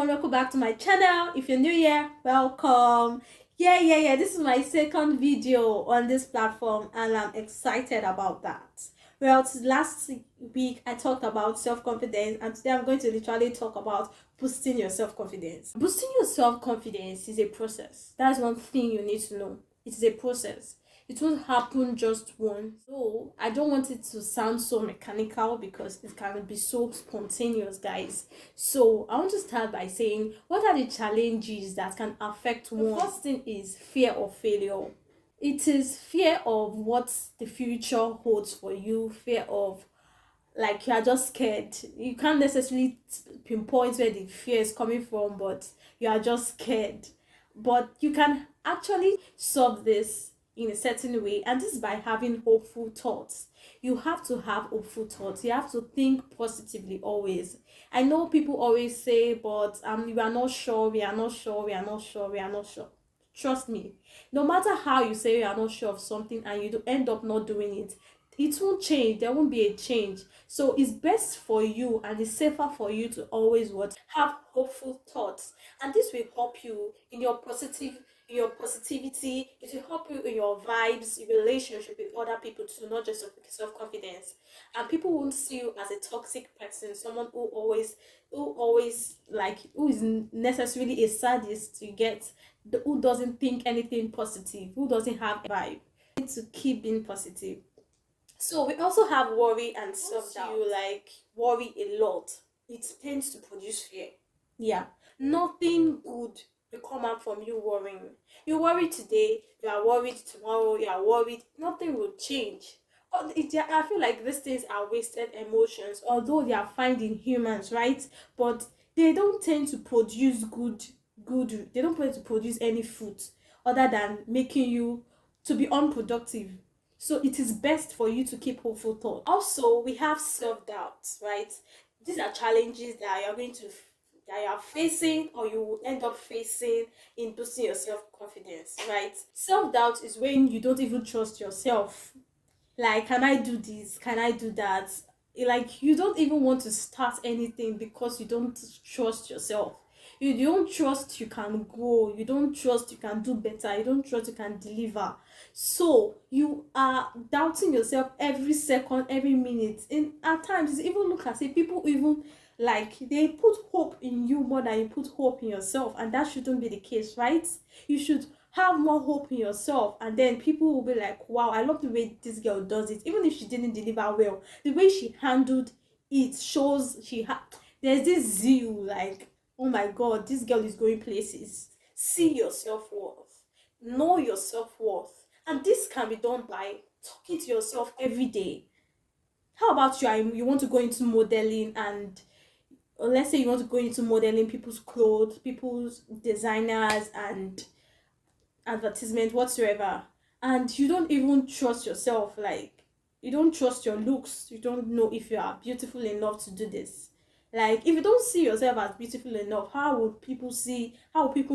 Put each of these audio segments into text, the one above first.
everyone, welcome back to my channel. If you're new here, welcome. Yeah, this is my second video on this platform and I'm excited about that. Well, last week I talked about self-confidence and today I'm going to literally talk about boosting your self-confidence. Boosting your self-confidence is a process. That's one thing you need to know. It is a process. It won't happen just once. So I don't want it to sound so mechanical because it can be so spontaneous, guys. So I want to start by saying, what are the challenges that can affect one? The first thing is fear of failure. It is fear of what the future holds for you, fear of, like, you are just scared. You can't necessarily pinpoint where the fear is coming from, but you are just scared. But you can actually solve this in a certain way, and this is by having hopeful thoughts. You have to have hopeful thoughts. You have to think positively always. I know people always say, but we are not sure, we are not sure, we are not sure, we are not sure. Trust me, no matter how you say you are not sure of something and you do end up not doing it, it won't change. There won't be a change. So it's best for you and it's safer for you to always what have hopeful thoughts, and this will help you in your positivity. It will help you in your vibes, your relationship with other people too, not just your self-confidence. And people won't see you as a toxic person, someone who always like who is necessarily a sadist to get, who doesn't think anything positive, who doesn't have a vibe. You need to keep being positive. So we also have worry and self-doubt. You like worry a lot, it tends to produce fear. Yeah, nothing good will come out from you worrying. You worry today, you are worried tomorrow, you are worried, nothing will change. I feel like these things are wasted emotions, although they are found in humans, right? But they don't tend to produce they don't tend to produce any fruit other than making you to be unproductive. So it is best for you to keep hopeful thoughts. Also, we have self-doubt, right? These are challenges that you are facing or you will end up facing in boosting your self-confidence, right? Self-doubt is when you don't even trust yourself. Like, can I do this? Can I do that? Like, you don't even want to start anything because you don't trust yourself. You don't trust you can grow, you don't trust you can do better, you don't trust you can deliver. So you are doubting yourself every second, every minute. And at times it even look as if people even like they put hope in you more than you put hope in yourself, and that shouldn't be the case, right? You should have more hope in yourself, and then people will be like, wow, I love the way this girl does it. Even if she didn't deliver well, the way she handled it shows there's this zeal, like, oh my god, this girl is going places. See your self-worth, know your self-worth, and this can be done by talking to yourself every day. How about you want to go into modeling, and or let's say you want to go into modeling people's clothes, people's designers and advertisement whatsoever, and you don't even trust yourself, like you don't trust your looks, you don't know if you are beautiful enough to do this. Like, if you don't see yourself as beautiful enough, how would people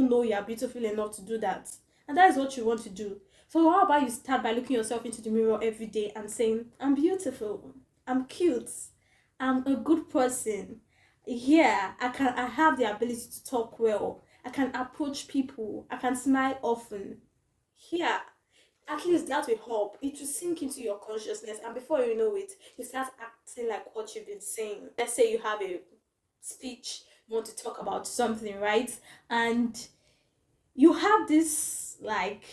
know you are beautiful enough to do that? And that is what you want to do. So how about you start by looking yourself into the mirror every day and saying, I'm beautiful, I'm cute, I'm a good person. Yeah, I have the ability to talk well, I can approach people, I can smile often. Yeah, at least that will help. It will sink into your consciousness, and before you know it, you start acting like what you've been saying. Let's say you have a speech, you want to talk about something, right? And you have this like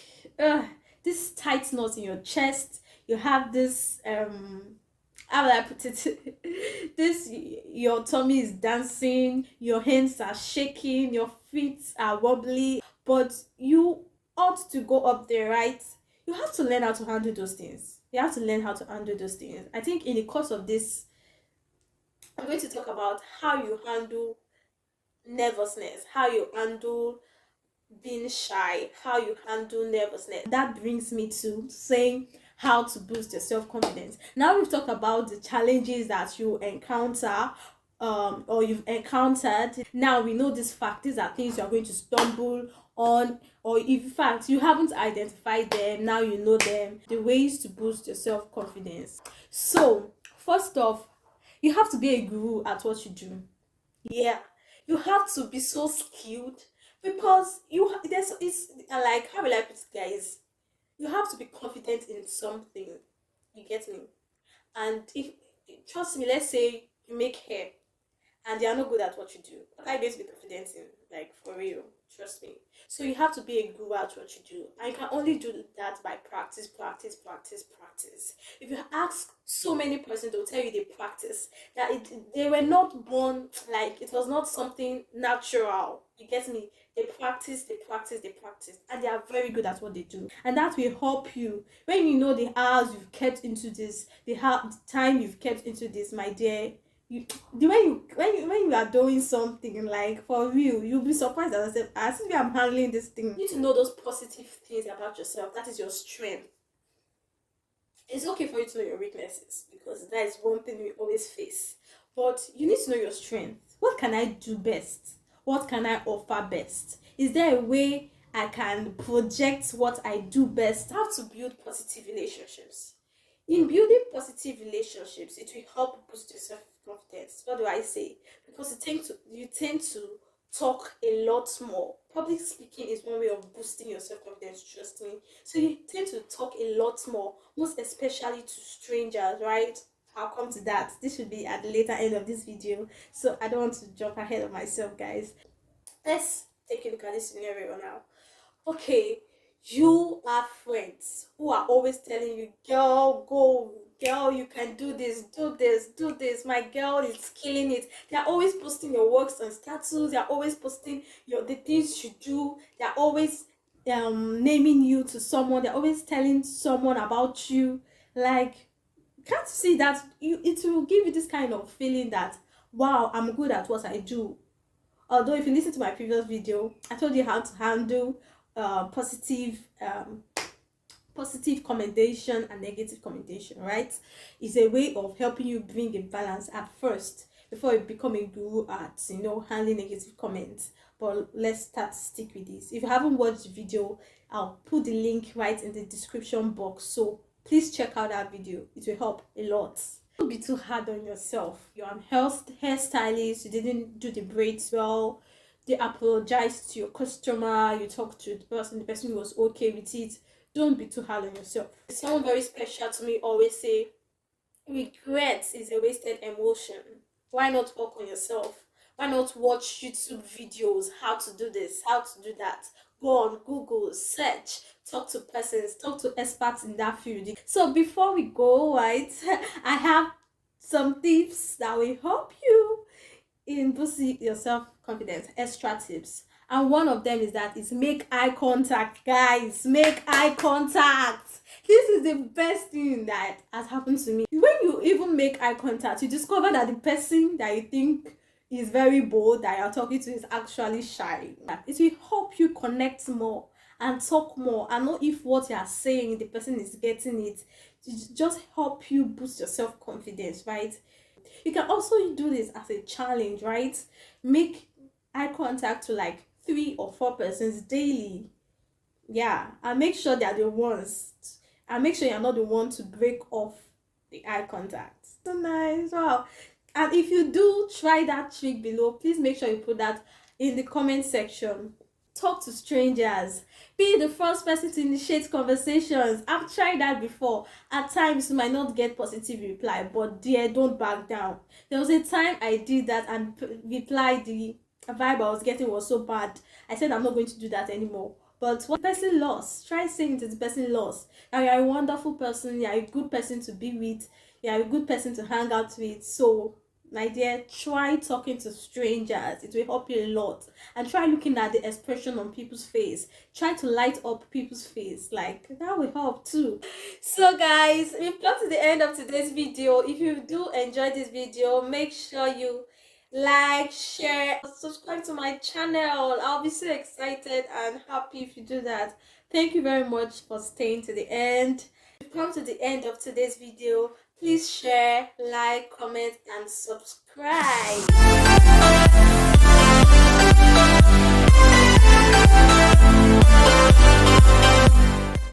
this tight knot in your chest. You have this how will I put it? This, your tummy is dancing, your hands are shaking, your feet are wobbly, but you ought to go up there, right? You have to learn how to handle those things. You have to learn how to handle those things. I think in the course of this, I'm going to talk about how you handle nervousness, how you handle being shy, how you handle nervousness. That brings me to saying how to boost your self-confidence. Now we've talked about the challenges that you encounter, or you've encountered. Now we know this fact, these are things you are going to stumble on, or if in fact you haven't identified them, now you know them, the ways to boost your self-confidence. So first off, you have to be a guru at what you do. Yeah, You have to be so skilled because there's it's like, how will I put it, guys? You have to be confident in something. You get me? And if, trust me, let's say you make hair and they are not good at what you do, what are you going to be confident in? Like, for real, trust me. So you have to be a guru at what you do, and you can only do that by practice, practice, practice, practice. If you ask so many persons, they'll tell you they practice, that they were not born, like it was not something natural. You get me? They practice, they practice, they practice, and they are very good at what they do. And that will help you when you know the hours you've kept into this, the time you've kept into this, my dear. You, the way you when you are doing something, like, for real, you'll be surprised at yourself, as if I'm handling this thing. You need to know those positive things about yourself. That is your strength. It's okay for you to know your weaknesses, because that is one thing we always face. But you need to know your strength. What can I do best? What can I offer best? Is there a way I can project what I do best? How to build positive relationships. In building positive relationships, it will help boost your self-confidence. What do I say? Because you tend to talk a lot more. Public speaking is one way of boosting your self-confidence, trust me. So you tend to talk a lot more, most especially to strangers, right? I'll come to that. This should be at the later end of this video, so I don't want to jump ahead of myself, guys. Let's take a look at this scenario now. Okay, you have friends who are always telling you, girl, go, girl, you can do this, do this, do this, my girl is killing it. They are always posting your works on status. They are always posting the things you do. They are always naming you to someone. They're always telling someone about you. Like, can't you see that it will give you this kind of feeling that, wow, I'm good at what I do. Although if you listen to my previous video, I told you how to handle positive commendation and negative commendation, right? It's a way of helping you bring a balance at first before you become a guru at, handling negative comments. But let's stick with this. If you haven't watched the video, I'll put the link right in the description box, so please check out that video. It will help a lot. Don't be too hard on yourself. You're a hairstylist, you didn't do the braids well, they apologize to your customer, you talk to the person was okay with it. Don't be too hard on yourself. Someone very special to me always say, regret is a wasted emotion. Why not work on yourself? Why not watch YouTube videos, how to do this, how to do that? Go on Google, search, talk to persons, talk to experts in that field. So before we go, right, I have some tips that will help you in boosting your self-confidence, extra tips. And one of them is make eye contact, guys. Make eye contact. This is the best thing that has happened to me. When you even make eye contact, you discover that the person that you think is very bold that you're talking to is actually shy. It will help you connect more and talk more, and know if what you are saying the person is getting it. Just help you boost your self-confidence, right? You can also do this as a challenge, right? Make eye contact to like 3 or 4 persons daily. Yeah, and make sure they are the ones, and make sure you're not the one to break off the eye contact. So nice. Wow. And if you do try that trick below, please make sure you put that in the comment section. Talk to strangers. Be the first person to initiate conversations. I've tried that before. At times you might not get positive reply, but dear, don't back down. There was a time I did that, and the vibe I was getting was so bad. I said I'm not going to do that anymore. But what person lost? Try saying to the person lost, you're a wonderful person, you're a good person to be with, you're a good person to hang out with. So my dear, try talking to strangers. It will help you a lot. And try looking at the expression on people's face. Try to light up people's face. Like, that will help too. So guys, we've got to the end of today's video. If you do enjoy this video, make sure you like, share, subscribe to my channel. I'll be so excited and happy if you do that. Thank you very much for staying to the end. We've come to the end of today's video. Please share, like, comment, and subscribe.